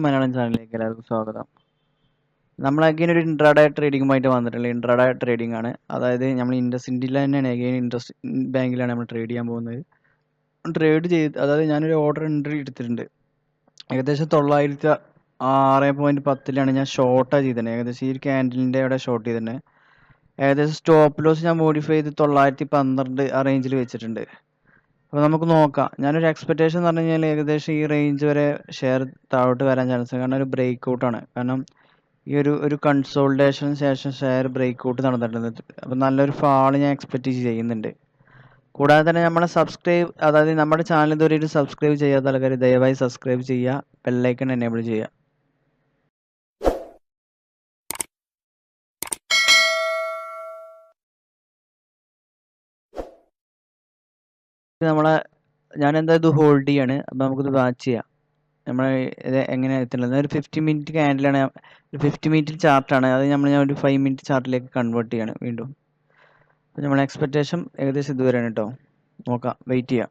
മലയാളം ചാനലിലേക്ക് എല്ലാവർക്കും സ്വാഗതം. നമ്മൾ അഗൈൻ ഒരു ഇൻട്രാഡേ ട്രേഡിങ്ങുമായിട്ട് വന്നിട്ടുള്ള ഇൻട്രാഡേ ട്രേഡിംഗ് ആണ്. അതായത് നമ്മൾ ഇൻഡസ്ഇൻഡിൽ തന്നെയാണ് അഗൈൻ ഇൻട്രസ്റ്റ് ബാങ്കിലാണ് നമ്മൾ ട്രേഡ് ചെയ്യാൻ പോകുന്നത്. ട്രേഡ് ചെയ്ത് അതായത് ഞാനൊരു ഓർഡർ എൻട്രി എടുത്തിട്ടുണ്ട്. ഏകദേശം 906.10 ഞാൻ ഷോർട്ടാണ് ചെയ്തിട്ടുണ്ട്. ഏകദേശം ഈ ഒരു ക്യാൻഡലിൻ്റെ അവിടെ ഷോർട്ട് ചെയ്തിട്ടുണ്ട്. ഏകദേശം സ്റ്റോപ്പ് ലോസ് ഞാൻ മോഡിഫൈ ചെയ്ത് 912 ആ റേഞ്ചിൽ വെച്ചിട്ടുണ്ട്. അപ്പോൾ നമുക്ക് നോക്കാം. ഞാനൊരു എക്സ്പെക്റ്റേഷൻ എന്ന് പറഞ്ഞു കഴിഞ്ഞാൽ ഏകദേശം ഈ റേഞ്ച് വരെ ഷെയർ താഴോട്ട് വരാൻ ചാൻസ്. കാരണം ഒരു ബ്രേക്ക് ഔട്ടാണ്. കാരണം ഈ ഒരു കൺസോൾട്ടേഷന് ശേഷം ഷെയർ ബ്രേക്ക് ഔട്ട് നടന്നിട്ടുണ്ട്. അപ്പോൾ നല്ലൊരു ഫാൾ ഞാൻ എക്സ്പെക്റ്റ് ചെയ്യുന്നുണ്ട്. കൂടാതെ തന്നെ നമ്മളെ അതായത് നമ്മുടെ ചാനൽ ഇതുവരെ സബ്സ്ക്രൈബ് ചെയ്യാത്ത ആൾക്കാർ ദയവായി സബ്സ്ക്രൈബ് ചെയ്യുക, ബെല്ലൈക്കൺ എനേബിൾ ചെയ്യുക. ഞാൻ എന്താ ഹോൾഡ് ചെയ്യാണ്. അപ്പോൾ നമുക്കിത് വാച്ച് ചെയ്യാം. നമ്മൾ ഇത് എങ്ങനെയാണ് എത്തുന്നത്. ഒരു 50 മിനിറ്റ് ക്യാൻഡിലാണ്, 50 മിനിറ്റ് ചാർട്ടാണ്. അത് ഞാൻ ഒരു 5 മിനിറ്റ് ചാർട്ടിലേക്ക് കൺവേർട്ട് ചെയ്യാണ് വീണ്ടും. അപ്പോൾ നമ്മൾ എക്സ്പെക്റ്റേഷൻ ഏകദേശം ഇതുവരെയാണ് കേട്ടോ. നോക്കാം, വെയിറ്റ് ചെയ്യാം.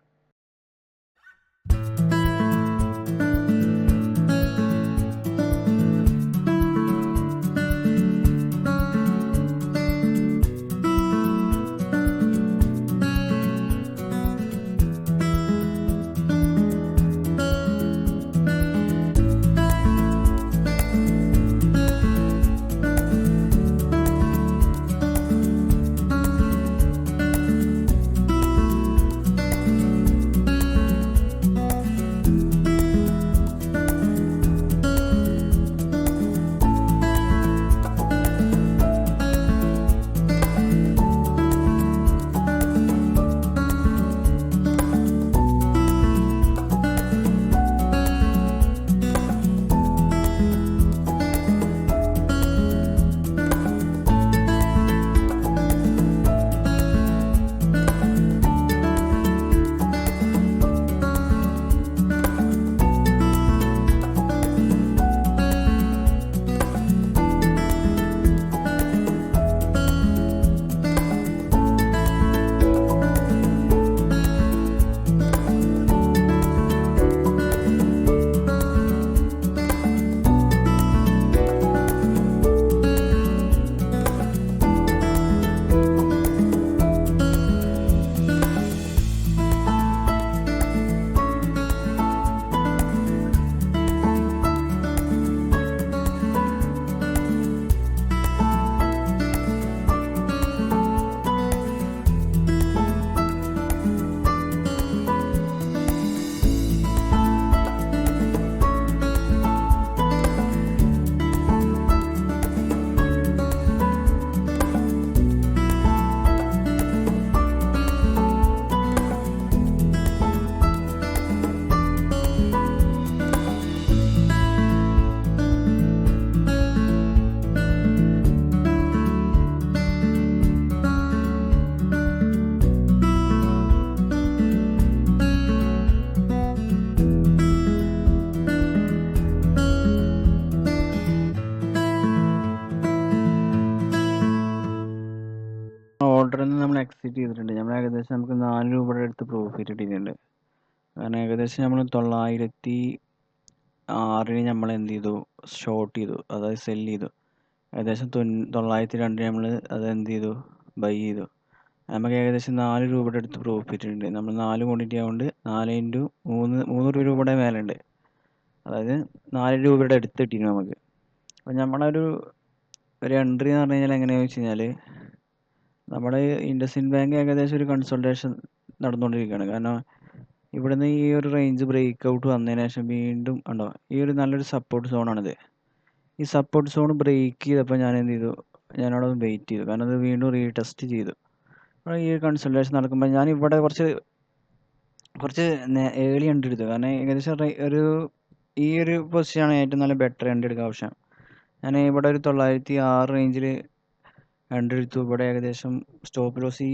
ഓർഡറിൽ നിന്ന് നമ്മൾ എക്സിറ്റ് ചെയ്തിട്ടുണ്ട്. നമ്മൾ ഏകദേശം നമുക്ക് 4 രൂപയുടെ അടുത്ത് പ്രോഫിറ്റ് കിട്ടിയിട്ടുണ്ട്. കാരണം ഏകദേശം നമ്മൾ 906 നമ്മൾ എന്ത് ചെയ്തു, ഷോർട്ട് ചെയ്തു, അതായത് സെല് ചെയ്തു. ഏകദേശം 902 നമ്മൾ അത് എന്ത് ചെയ്തു, ബൈ ചെയ്തു. നമുക്ക് ഏകദേശം 4 രൂപയുടെ അടുത്ത് പ്രോഫിറ്റ് ഉണ്ട്. നമ്മൾ 4 ക്വാണ്ടിറ്റി ആയതുകൊണ്ട് 4 ഇൻറ്റു 3 രൂപയുടെ മേലെ ഉണ്ട്. അതായത് 4 രൂപയുടെ അടുത്ത് കിട്ടിയിരുന്നു നമുക്ക്. അപ്പോൾ നമ്മളൊരു എൻട്രി എന്ന് പറഞ്ഞു കഴിഞ്ഞാൽ എങ്ങനെയാണെന്ന് വെച്ച് കഴിഞ്ഞാൽ, നമ്മുടെ ഇൻഡസ്ഇൻഡ് ബാങ്ക് ഏകദേശം ഒരു കൺസൾട്ടേഷൻ നടന്നുകൊണ്ടിരിക്കുകയാണ്. കാരണം ഇവിടുന്ന് ഈ ഒരു റേഞ്ച് ബ്രേക്ക് ഔട്ട് വന്നതിന് ശേഷം വീണ്ടും ഉണ്ടോ, ഈ ഒരു നല്ലൊരു സപ്പോർട്ട് സോണാണിത്. ഈ സപ്പോർട്ട് സോൺ ബ്രേക്ക് ചെയ്തപ്പോൾ ഞാൻ എന്ത് ചെയ്തു, ഞാനവിടെ വെയിറ്റ് ചെയ്തു. കാരണം അത് വീണ്ടും റീടെസ്റ്റ് ചെയ്തു. ഈ ഒരു കൺസൾട്ടേഷൻ നടക്കുമ്പോൾ ഞാൻ ഇവിടെ കുറച്ച് ഏർലി എൻട്രി എടുത്തു. കാരണം ഏകദേശം ഈ ഒരു പൊസിഷനാണ് ഏറ്റവും നല്ല ബെറ്റർ എൻട്രി എടുക്കാൻ ആവശ്യം. ഞാൻ ഇവിടെ ഒരു 906 റേഞ്ചിൽ എൻട്രി എടുത്തു. ഇവിടെ ഏകദേശം സ്റ്റോപ്പ് ലോസ് ഈ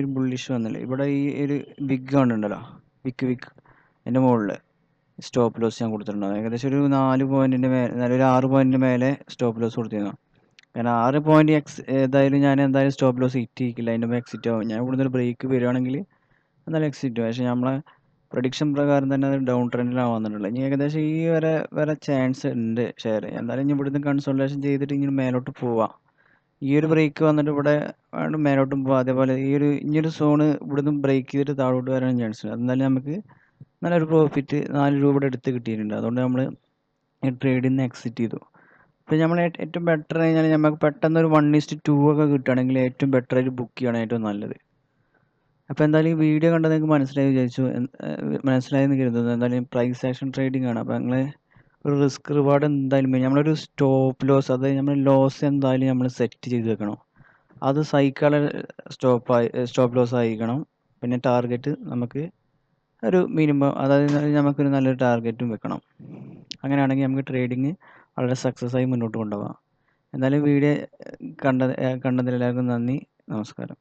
ഒരു ബുള്ളിഷ് വന്നില്ല. ഇവിടെ ഈ ഒരു ബിഗ് കണ്ടുണ്ടല്ലോ, വിക്ക് എൻ്റെ മുകളിൽ സ്റ്റോപ്പ് ലോസ് ഞാൻ കൊടുത്തിട്ടുണ്ടാകും. ഏകദേശം ഒരു 4 പോയിന്റിൻ്റെ മേലെ, ഒരു 6 പോയിന്റിൻ്റെ മേലെ സ്റ്റോപ്പ് ലോസ് കൊടുത്തിരുന്നു. കാരണം 6 പോയിന്റ് ഞാൻ എന്തായാലും സ്റ്റോപ്പ് ലോസ് ഹിറ്റ് ചെയ്യിക്കില്ല, അതിൻ്റെ എക്സിറ്റ് ആവും. ഞാൻ ഇവിടുന്ന് ഒരു ബ്രേക്ക് വരികയാണെങ്കിൽ എന്തായാലും എക്സിറ്റ് ആവും. പക്ഷേ നമ്മളെ പ്രഡിക്ഷൻ പ്രകാരം തന്നെ അത് ഡൗൺ ട്രെൻഡിലാവാന്നുണ്ടല്ലോ. ഇനി ഏകദേശം ഈ വരെ ചാൻസ് ഉണ്ട് ഷെയർ. എന്തായാലും ഇനി ഇവിടുന്ന് കൺസോൾട്ടേഷൻ ചെയ്തിട്ട് ഇങ്ങനെ മേലോട്ട് പോവാം. ഈ ഒരു ബ്രേക്ക് വന്നിട്ട് ഇവിടെ ആണ് മേലോട്ടും പോവാം. അതേപോലെ ഇനിയൊരു സോണ് ഇവിടുന്ന് ബ്രേക്ക് ചെയ്തിട്ട് താഴോട്ട് വരാൻ ചാൻസ് ഉണ്ട്. എന്നാലും നമുക്ക് നല്ലൊരു പ്രോഫിറ്റ് 4 രൂപയുടെ അടുത്ത് കിട്ടിയിട്ടുണ്ട്. അതുകൊണ്ട് നമ്മൾ ഈ ട്രേഡിൽ നിന്ന് എക്സിറ്റ് ചെയ്തു. ഇപ്പം നമ്മൾ ഏറ്റവും ബെറ്റർ കഴിഞ്ഞാൽ നമുക്ക് പെട്ടെന്ന് ഒരു 1:2 ഒക്കെ കിട്ടുകയാണെങ്കിൽ ഏറ്റവും ബെറ്റർ ആയിട്ട് ബുക്ക് ചെയ്യണം ഏറ്റവും നല്ലത്. അപ്പോൾ എന്തായാലും ഈ വീഡിയോ കണ്ടത് നിങ്ങൾക്ക് മനസ്സിലായി വിചാരിച്ചു. മനസ്സിലായെന്ന് കരുതുന്നു. എന്തായാലും പ്രൈസ് ആക്ഷൻ ട്രേഡിംഗ് ആണ്. അപ്പോൾ നിങ്ങൾ ഒരു റിസ്ക് റിവാർഡ് എന്തായാലും നമ്മളൊരു സ്റ്റോപ്പ് ലോസ്, അതായത് നമ്മൾ ലോസ് എന്തായാലും നമ്മൾ സെറ്റ് ചെയ്ത് വെക്കണം. അത് സൈക്കിള് സ്റ്റോപ്പ് ലോസ് ആയിരിക്കണം. പിന്നെ ടാർഗറ്റ് നമുക്ക് ഒരു മിനിമം, അതായത് നമുക്കൊരു നല്ലൊരു ടാർഗറ്റും വെക്കണം. അങ്ങനെയാണെങ്കിൽ നമുക്ക് ട്രേഡിങ് വളരെ സക്സസ് ആയി മുന്നോട്ട് കൊണ്ടുപോകാം. എന്തായാലും വീഡിയോ കണ്ടതിൽ എല്ലാവർക്കും നന്ദി. നമസ്കാരം.